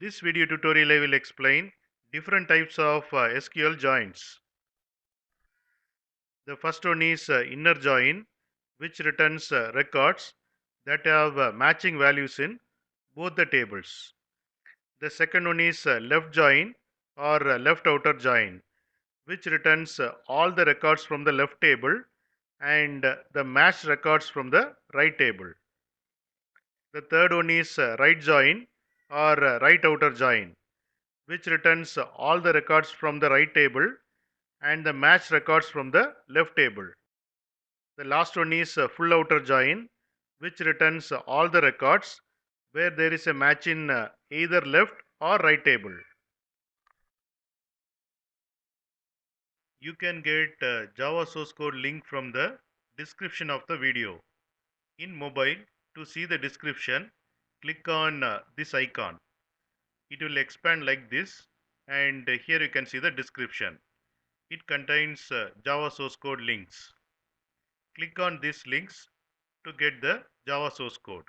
This video tutorial I will explain different types of SQL joins. The first one is inner join, which returns records that have matching values in both the tables. The second one is left join or left outer join, which returns all the records from the left table and the matched records from the right table. The third one is right join or right outer join, which returns all the records from the right table and the matched records from the left table. The last one is full outer join, which returns all the records where there is a match in either left or right table. You can get Java source code link from the description of the video. In mobile, to see the description, click on this icon. It will expand like this, and here you can see the description. It contains Java source code links. Click on these links to get the Java source code.